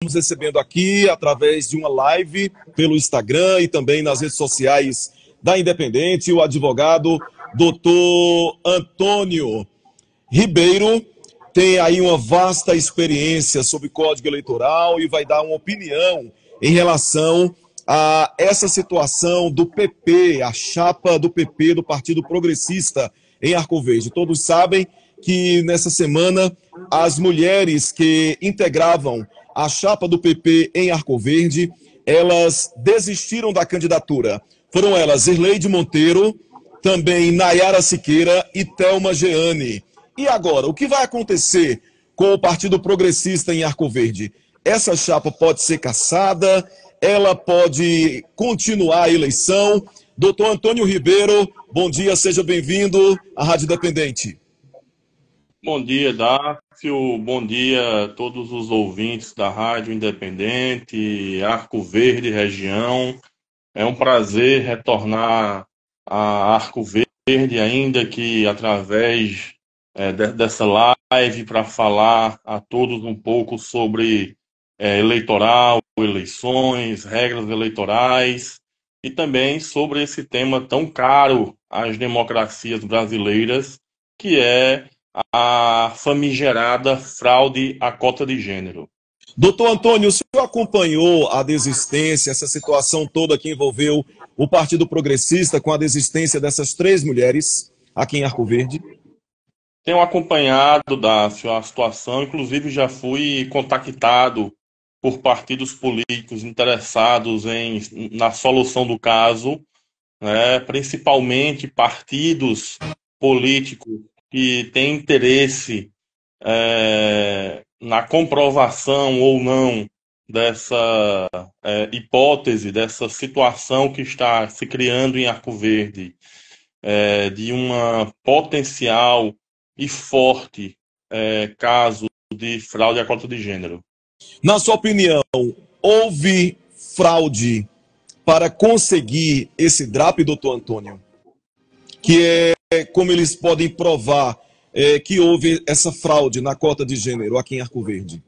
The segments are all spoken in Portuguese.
Estamos recebendo aqui através de uma live pelo Instagram e também nas redes sociais da Independente o advogado Dr. Antônio Ribeiro. Tem aí uma vasta experiência sobre Código Eleitoral e vai dar uma opinião em relação a essa situação do PP, a chapa do PP, do Partido Progressista em Arco Verde. Todos sabem que nessa semana as mulheres que integravam a chapa do PP em Arco Verde, elas desistiram da candidatura. Foram elas Irleide Monteiro, também Nayara Siqueira e Thelma Geane. E agora, o que vai acontecer com o Partido Progressista em Arco Verde? Essa chapa pode ser cassada, ela pode continuar a eleição. Doutor Antônio Ribeiro, bom dia, seja bem-vindo à Rádio Independente. Bom dia, Dácio. Bom dia a todos os ouvintes da Rádio Independente, Arco Verde, região. É um prazer retornar a Arco Verde, ainda que através dessa live, para falar a todos um pouco sobre eleitoral, eleições, regras eleitorais e também sobre esse tema tão caro às democracias brasileiras, que é a famigerada fraude à cota de gênero. Doutor Antônio, o senhor acompanhou a desistência, essa situação toda que envolveu o Partido Progressista com a desistência dessas 3 mulheres aqui em Arco Verde? Tenho acompanhado, Dácio, a situação, inclusive já fui contactado por partidos políticos interessados na solução do caso, principalmente partidos políticos que têm interesse na comprovação ou não dessa hipótese, dessa situação que está se criando em Arco Verde, de uma potencial e forte caso de fraude à cota de gênero. Na sua opinião, houve fraude para conseguir esse DRAP, doutor Antônio? Que é como eles podem provar que houve essa fraude na cota de gênero aqui em Arco Verde?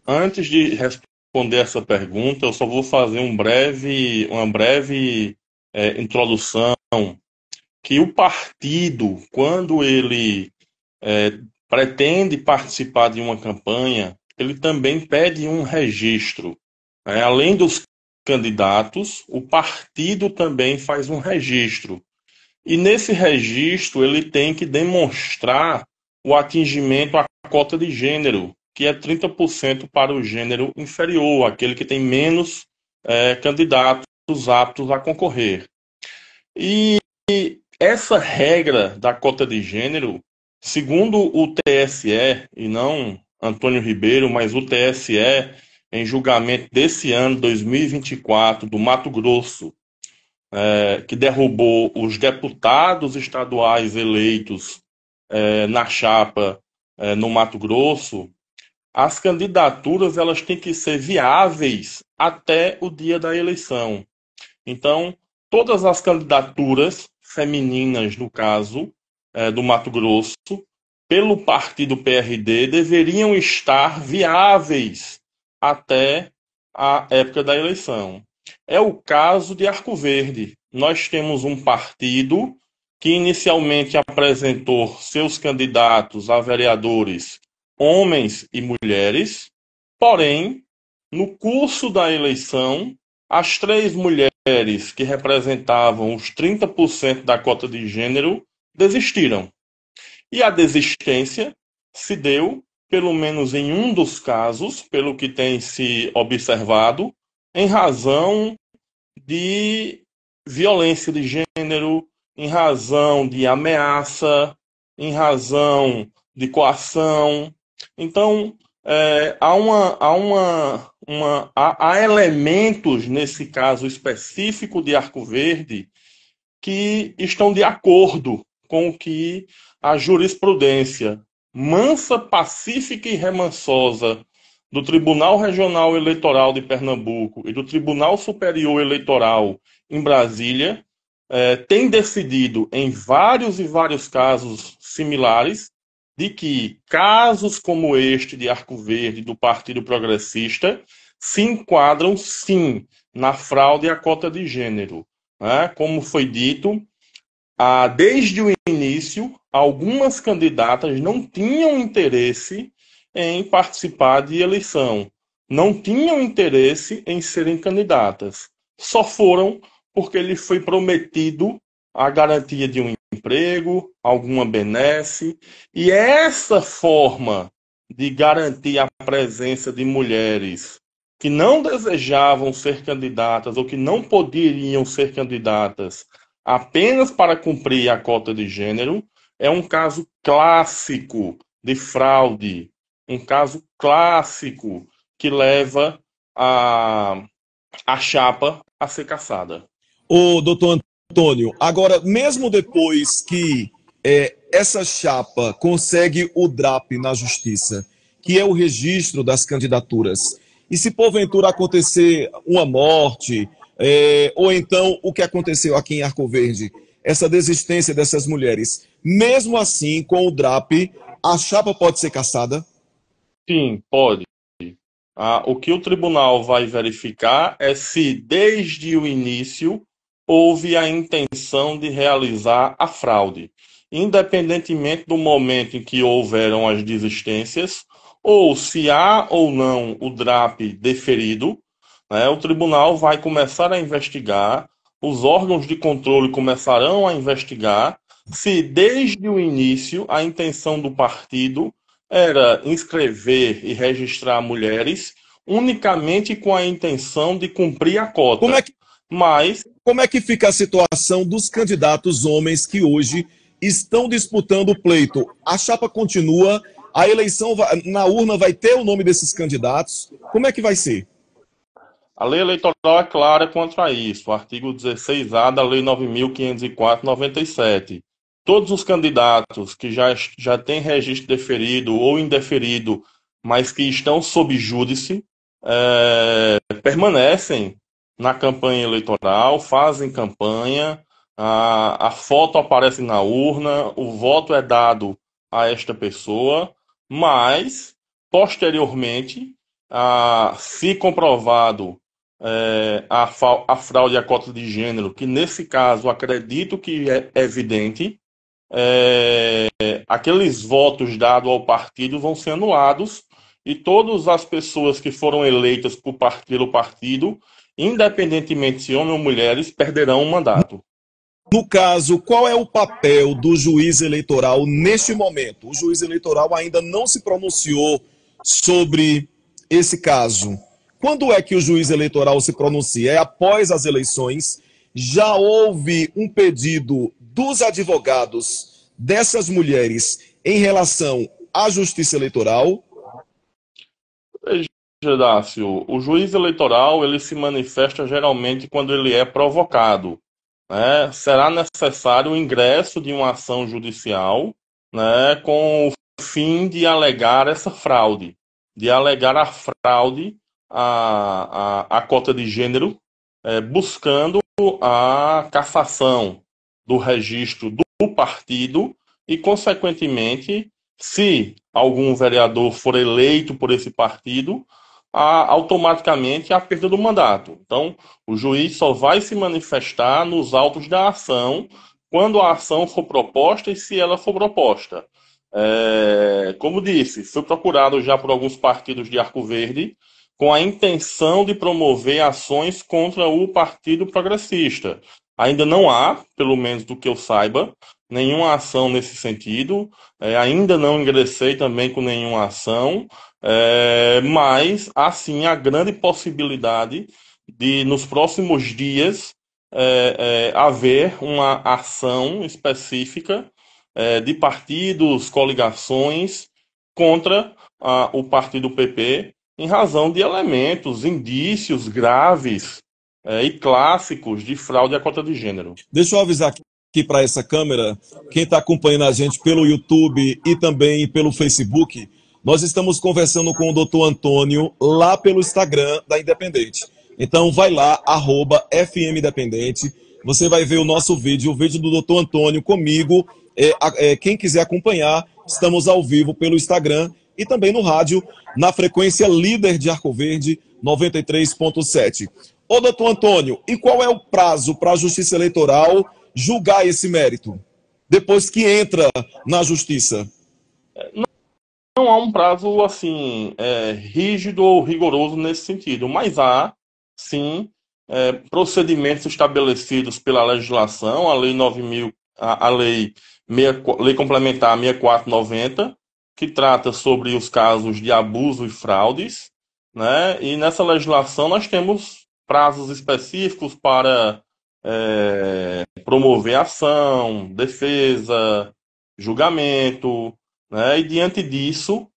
Antes de responder essa pergunta, eu só vou fazer uma breve introdução, que o partido, quando ele pretende participar de uma campanha, ele também pede um registro. Além dos candidatos, o partido também faz um registro. E nesse registro ele tem que demonstrar o atingimento à cota de gênero, que é 30% para o gênero inferior, aquele que tem menos candidatos aptos a concorrer. E essa regra da cota de gênero, segundo o TSE, e não Antônio Ribeiro, mas o TSE, em julgamento desse ano, 2024, do Mato Grosso, que derrubou os deputados estaduais eleitos na chapa no Mato Grosso, as candidaturas elas têm que ser viáveis até o dia da eleição. Então, todas as candidaturas femininas, no caso do Mato Grosso, pelo partido PRD, deveriam estar viáveis até a época da eleição. É o caso de Arco Verde. Nós temos um partido que inicialmente apresentou seus candidatos a vereadores, homens e mulheres, porém, no curso da eleição, as 3 mulheres que representavam os 30% da cota de gênero desistiram. E a desistência se deu, pelo menos em um dos casos, pelo que tem se observado, em razão de violência de gênero, em razão de ameaça, em razão de coação. Então, há elementos nesse caso específico de Arco Verde que estão de acordo com o que a jurisprudência mansa, pacífica e remansosa do Tribunal Regional Eleitoral de Pernambuco e do Tribunal Superior Eleitoral em Brasília tem decidido em vários e vários casos similares de que casos como este de Arco Verde, do Partido Progressista, se enquadram, sim, na fraude à cota de gênero. Né? Como foi dito, desde o início, algumas candidatas não tinham interesse em participar de eleição, não tinham interesse em serem candidatas. Só foram porque lhe foi prometido a garantia de um emprego, alguma benesse, e essa forma de garantir a presença de mulheres que não desejavam ser candidatas ou que não poderiam ser candidatas apenas para cumprir a cota de gênero, é um caso clássico de fraude, um caso clássico que leva a chapa a ser cassada. Ô, doutor Antônio, agora, mesmo depois que essa chapa consegue o DRAP na justiça, que é o registro das candidaturas, e se porventura acontecer uma morte, ou então o que aconteceu aqui em Arco Verde, essa desistência dessas mulheres, mesmo assim, com o DRAP, a chapa pode ser cassada? Sim, pode. O que o tribunal vai verificar é se, desde o início, houve a intenção de realizar a fraude, independentemente do momento em que houveram as desistências, ou se há ou não o DRAP deferido, né, o tribunal vai começar a investigar, os órgãos de controle começarão a investigar se, desde o início, a intenção do partido era inscrever e registrar mulheres unicamente com a intenção de cumprir a cota. Como é que fica a situação dos candidatos homens que hoje estão disputando o pleito? A chapa continua, a eleição na urna vai ter o nome desses candidatos? Como é que vai ser? A lei eleitoral é clara quanto a isso. O artigo 16A da Lei 9.504/97. Todos os candidatos que já têm registro deferido ou indeferido, mas que estão sob júdice, permanecem na campanha eleitoral, fazem campanha, a foto aparece na urna, o voto é dado a esta pessoa, mas, posteriormente, se comprovado a fraude à cota de gênero, que nesse caso acredito que é evidente, aqueles votos dados ao partido vão ser anulados e todas as pessoas que foram eleitas pelo partido, independentemente se homens ou mulheres, perderão o mandato. No caso, qual é o papel do juiz eleitoral neste momento? O juiz eleitoral ainda não se pronunciou sobre esse caso. Quando é que o juiz eleitoral se pronuncia? É após as eleições? Já houve um pedido dos advogados dessas mulheres em relação à justiça eleitoral? Veja, Dácio, o juiz eleitoral ele se manifesta geralmente quando ele é provocado. Né? Será necessário o ingresso de uma ação judicial, né, com o fim de alegar essa fraude, de alegar a fraude à cota de gênero, buscando a cassação do registro do partido e, consequentemente, se algum vereador for eleito por esse partido, automaticamente a perda do mandato. Então, o juiz só vai se manifestar nos autos da ação quando a ação for proposta e se ela for proposta. Como disse, foi procurado já por alguns partidos de Arco Verde com a intenção de promover ações contra o Partido Progressista. Ainda não há, pelo menos do que eu saiba, nenhuma ação nesse sentido. Ainda não ingressei também com nenhuma ação, mas há sim a grande possibilidade de, nos próximos dias, haver uma ação específica de partidos, coligações contra o partido PP, em razão de elementos, indícios graves e clássicos de fraude à cota de gênero. Deixa eu avisar aqui para essa câmera, quem está acompanhando a gente pelo YouTube e também pelo Facebook, nós estamos conversando com o doutor Antônio lá pelo Instagram da Independente. Então vai lá, @FM Independente, você vai ver o nosso vídeo, o vídeo do doutor Antônio comigo. Quem quiser acompanhar, estamos ao vivo pelo Instagram e também no rádio, na frequência líder de Arco Verde, 93,7. Ô, doutor Antônio, e qual é o prazo para a Justiça Eleitoral julgar esse mérito, depois que entra na Justiça? Não há um prazo assim rígido ou rigoroso nesse sentido, mas há sim procedimentos estabelecidos pela legislação, a lei 9.000, lei complementar 6490, que trata sobre os casos de abuso e fraudes, né? E nessa legislação nós temos prazos específicos para promover ação, defesa, julgamento, né? E diante disso,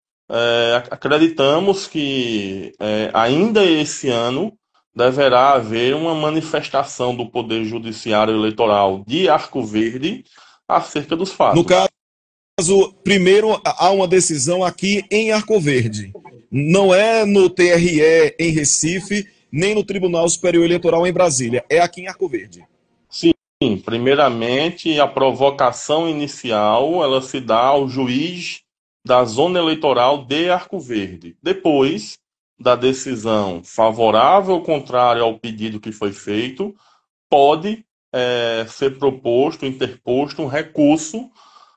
acreditamos que ainda esse ano deverá haver uma manifestação do Poder Judiciário Eleitoral de Arco Verde acerca dos fatos. No caso, primeiro há uma decisão aqui em Arco Verde. Não é no TRE em Recife, nem no Tribunal Superior Eleitoral em Brasília. É aqui em Arco Verde. Sim, primeiramente a provocação inicial ela se dá ao juiz da zona eleitoral de Arco Verde. Depois da decisão favorável ou contrária ao pedido que foi feito, pode ser interposto um recurso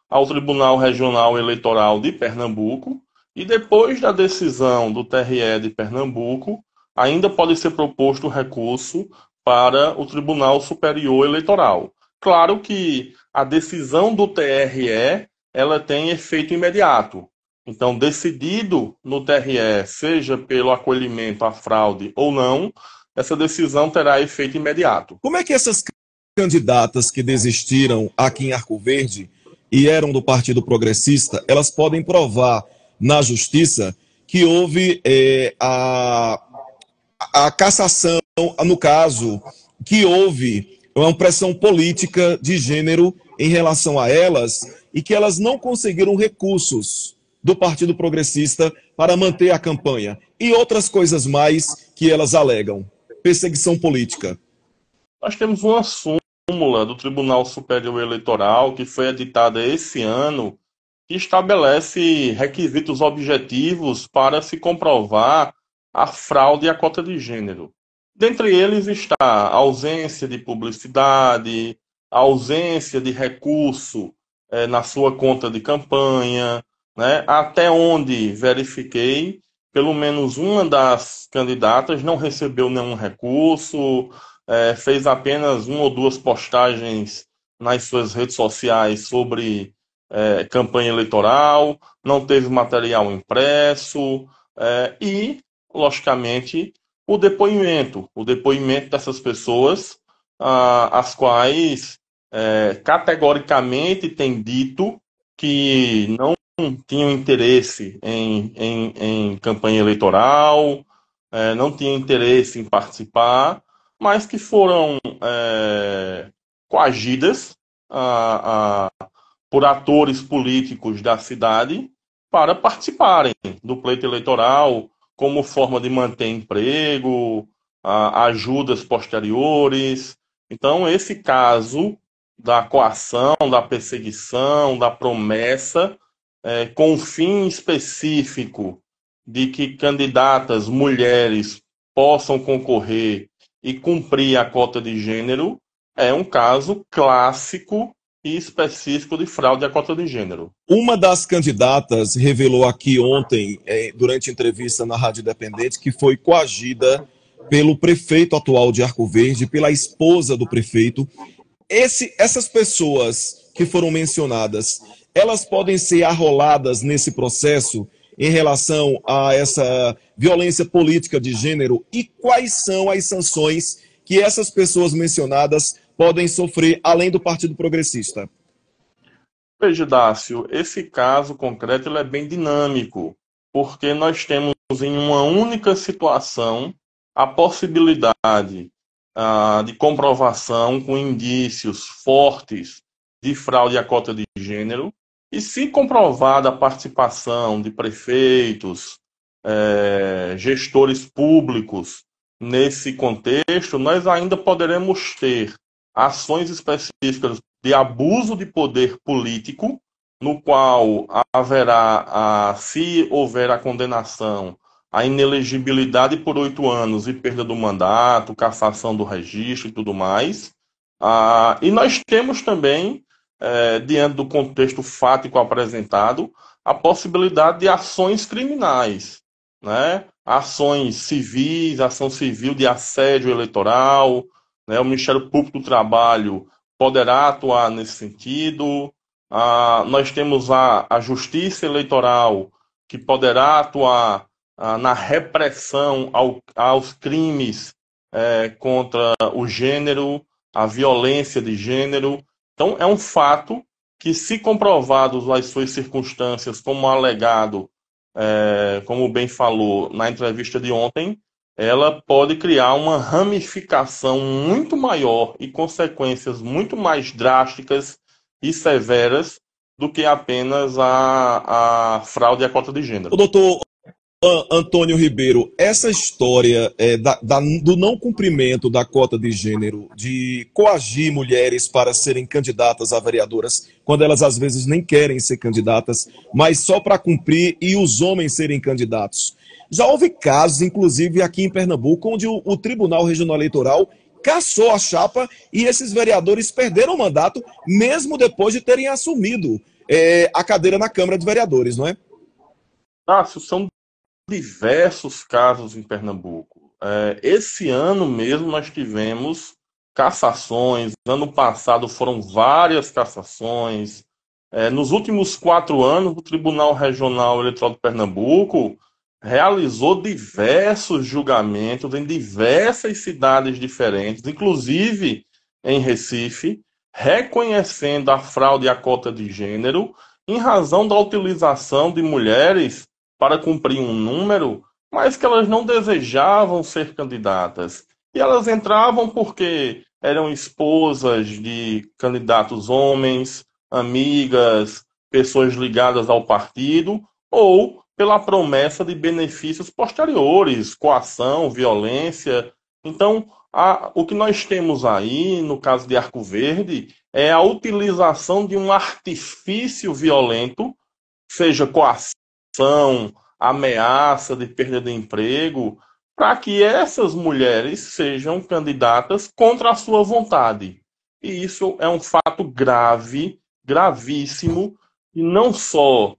ao Tribunal Regional Eleitoral de Pernambuco, e depois da decisão do TRE de Pernambuco, ainda pode ser proposto recurso para o Tribunal Superior Eleitoral. Claro que a decisão do TRE ela tem efeito imediato. Então, decidido no TRE, seja pelo acolhimento à fraude ou não, essa decisão terá efeito imediato. Como é que essas candidatas que desistiram aqui em Arco Verde e eram do Partido Progressista, elas podem provar na Justiça que houve a cassação, no caso, que houve uma pressão política de gênero em relação a elas e que elas não conseguiram recursos do Partido Progressista para manter a campanha e outras coisas mais que elas alegam. Perseguição política. Nós temos uma súmula do Tribunal Superior Eleitoral que foi editada esse ano que estabelece requisitos objetivos para se comprovar a fraude e a cota de gênero. Dentre eles está a ausência de publicidade, a ausência de recurso na sua conta de campanha, né? Até onde verifiquei, pelo menos uma das candidatas não recebeu nenhum recurso, fez apenas uma ou duas postagens nas suas redes sociais sobre campanha eleitoral, não teve material impresso e, logicamente, o depoimento dessas pessoas, as quais categoricamente têm dito que não tinham interesse em campanha eleitoral, não tinham interesse em participar, mas que foram coagidas por atores políticos da cidade para participarem do pleito eleitoral como forma de manter emprego, ajudas posteriores. Então, esse caso da coação, da perseguição, da promessa, com o fim específico de que candidatas mulheres possam concorrer e cumprir a cota de gênero, é um caso clássico e específico de fraude à cota de gênero. Uma das candidatas revelou aqui ontem, durante entrevista na Rádio Independente, que foi coagida pelo prefeito atual de Arco Verde, pela esposa do prefeito. Essas pessoas que foram mencionadas, elas podem ser arroladas nesse processo em relação a essa violência política de gênero? E quais são as sanções que essas pessoas mencionadas podem sofrer, além do Partido Progressista? Veja, Dácio, esse caso concreto ele é bem dinâmico, porque nós temos em uma única situação a possibilidade de comprovação com indícios fortes de fraude à cota de gênero, e se comprovada a participação de prefeitos, gestores públicos nesse contexto, nós ainda poderemos ter ações específicas de abuso de poder político, no qual haverá, se houver a condenação, a inelegibilidade por 8 anos e perda do mandato, cassação do registro e tudo mais. E nós temos também, diante do contexto fático apresentado, a possibilidade de ações criminais, né? Ações civis, ação civil de assédio eleitoral, né? O Ministério Público do Trabalho poderá atuar nesse sentido. Nós temos a Justiça Eleitoral, que poderá atuar na repressão aos crimes contra o gênero, a violência de gênero. Então, é um fato que, se comprovados as suas circunstâncias, como alegado, como bem falou na entrevista de ontem, ela pode criar uma ramificação muito maior e consequências muito mais drásticas e severas do que apenas a fraude à cota de O gênero. doutor Antônio Ribeiro, essa história do não cumprimento da cota de gênero, de coagir mulheres para serem candidatas a vereadoras, quando elas às vezes nem querem ser candidatas, mas só para cumprir e os homens serem candidatos. Já houve casos, inclusive aqui em Pernambuco, onde o Tribunal Regional Eleitoral cassou a chapa e esses vereadores perderam o mandato, mesmo depois de terem assumido a cadeira na Câmara de Vereadores, não é? São diversos casos em Pernambuco. Esse ano mesmo nós tivemos cassações, ano passado foram várias cassações. Nos últimos 4 anos, o Tribunal Regional Eleitoral de Pernambuco realizou diversos julgamentos em diversas cidades diferentes, inclusive em Recife, reconhecendo a fraude à cota de gênero em razão da utilização de mulheres para cumprir um número, mas que elas não desejavam ser candidatas. E elas entravam porque eram esposas de candidatos homens, amigas, pessoas ligadas ao partido, ou pela promessa de benefícios posteriores, coação, violência. Então, o que nós temos aí, no caso de Arco Verde, é a utilização de um artifício violento, seja coação, ameaça de perda de emprego, para que essas mulheres sejam candidatas contra a sua vontade. E isso é um fato grave, gravíssimo, e não só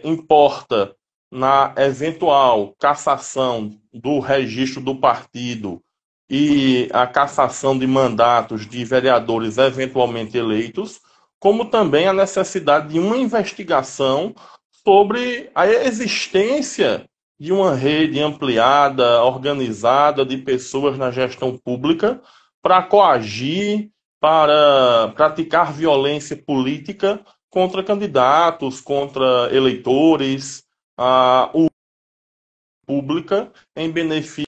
importa na eventual cassação do registro do partido e a cassação de mandatos de vereadores eventualmente eleitos, como também a necessidade de uma investigação sobre a existência de uma rede ampliada, organizada de pessoas na gestão pública para coagir, para praticar violência política contra candidatos, contra eleitores, o pública em benefício.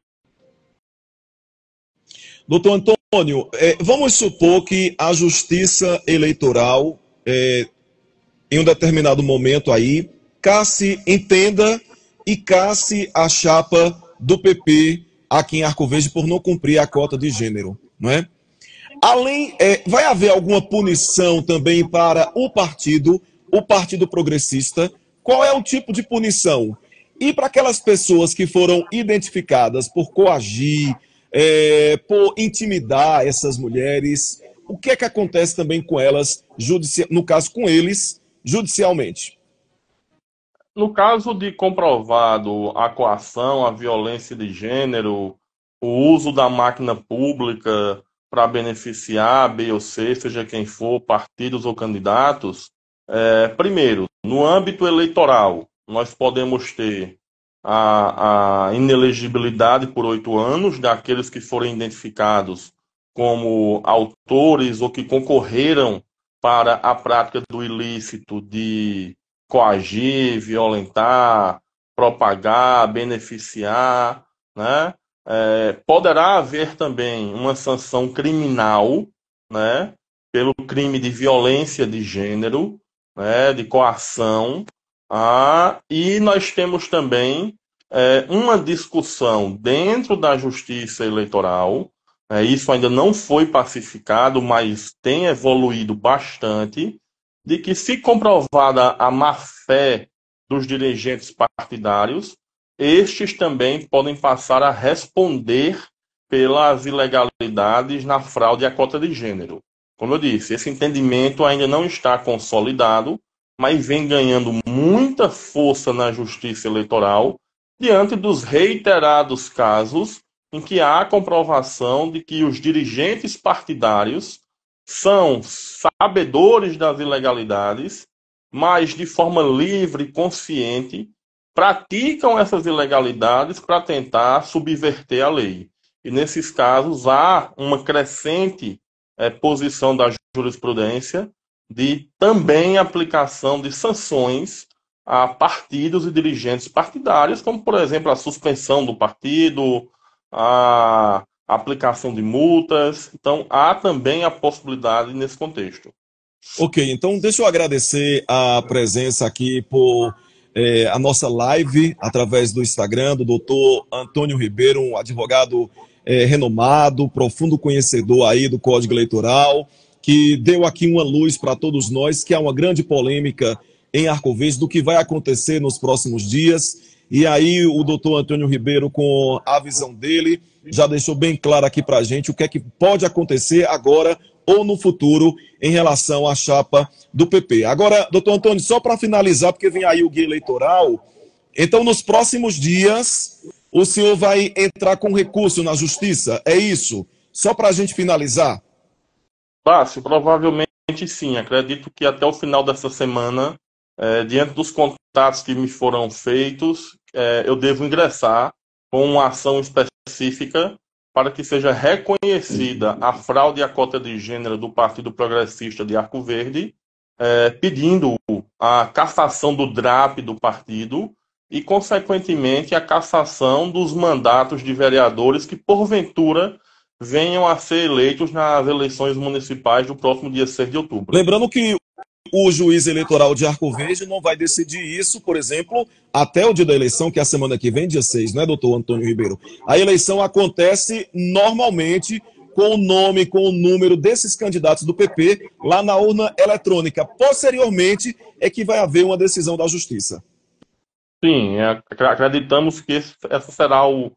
Doutor Antônio, vamos supor que a Justiça Eleitoral, em um determinado momento aí, entenda e casse a chapa do PP aqui em Arco Verde por não cumprir a cota de gênero, não é? Vai haver alguma punição também para o Partido Progressista? Qual é o tipo de punição? E para aquelas pessoas que foram identificadas por coagir, por intimidar essas mulheres, o que é que acontece também com elas, no caso com eles, judicialmente? No caso de comprovado a coação, a violência de gênero, o uso da máquina pública para beneficiar B ou C, seja quem for, partidos ou candidatos, primeiro, no âmbito eleitoral, nós podemos ter a inelegibilidade por 8 anos daqueles que forem identificados como autores ou que concorreram para a prática do ilícito de coagir, violentar, propagar, beneficiar, né? Poderá haver também uma sanção criminal, né, pelo crime de violência de gênero, né, de coação. E nós temos também uma discussão dentro da Justiça Eleitoral. Isso ainda não foi pacificado, mas tem evoluído bastante, de que, se comprovada a má-fé dos dirigentes partidários, estes também podem passar a responder pelas ilegalidades na fraude à cota de gênero. Como eu disse, esse entendimento ainda não está consolidado, mas vem ganhando muita força na justiça eleitoral diante dos reiterados casos em que há comprovação de que os dirigentes partidários são sabedores das ilegalidades, mas de forma livre e consciente praticam essas ilegalidades para tentar subverter a lei. E nesses casos há uma crescente posição da jurisprudência de também aplicação de sanções a partidos e dirigentes partidários, como, por exemplo, a suspensão do partido, a aplicação de multas. Então, há também a possibilidade nesse contexto. Ok, então deixa eu agradecer a presença aqui por a nossa live através do Instagram do doutor Antônio Ribeiro, um advogado renomado, profundo conhecedor aí do Código Eleitoral, que deu aqui uma luz para todos nós, que há uma grande polêmica em Arco Verde do que vai acontecer nos próximos dias. E aí o doutor Antônio Ribeiro, com a visão dele, já deixou bem claro aqui para a gente o que é que pode acontecer agora ou no futuro em relação à chapa do PP. Agora, doutor Antônio, só para finalizar, porque vem aí o guia eleitoral, então nos próximos dias o senhor vai entrar com recurso na justiça, é isso? Só para a gente finalizar. Fácil, provavelmente sim. Acredito que até o final dessa semana, diante dos contatos que me foram feitos, eu devo ingressar com uma ação específica para que seja reconhecida a fraude à cota de gênero do Partido Progressista de Arco Verde, pedindo a cassação do DRAP do partido e, consequentemente, a cassação dos mandatos de vereadores que, porventura, venham a ser eleitos nas eleições municipais do próximo dia 6 de outubro. Lembrando que o juiz eleitoral de Arco Verde não vai decidir isso, por exemplo, até o dia da eleição, que é a semana que vem, dia 6, né, doutor Antônio Ribeiro? A eleição acontece normalmente com o nome, com o número desses candidatos do PP lá na urna eletrônica. Posteriormente é que vai haver uma decisão da justiça. Sim, acreditamos que esse será o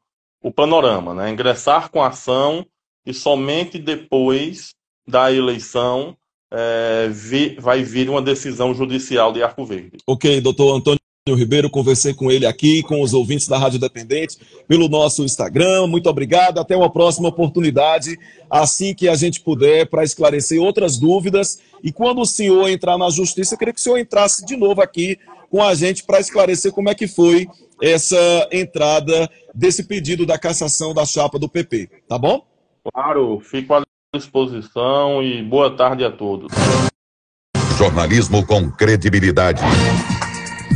panorama, né? Ingressar com a ação e somente depois da eleição vai vir uma decisão judicial de Arco Verde. Ok, doutor Antônio Ribeiro, conversei com ele aqui, com os ouvintes da Rádio Independente, pelo nosso Instagram. Muito obrigado, até uma próxima oportunidade, assim que a gente puder, para esclarecer outras dúvidas. E quando o senhor entrar na justiça, eu queria que o senhor entrasse de novo aqui com a gente para esclarecer como é que foi essa entrada desse pedido da cassação da chapa do PP, tá bom? Claro, fico à disposição e boa tarde a todos. Jornalismo com credibilidade.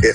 É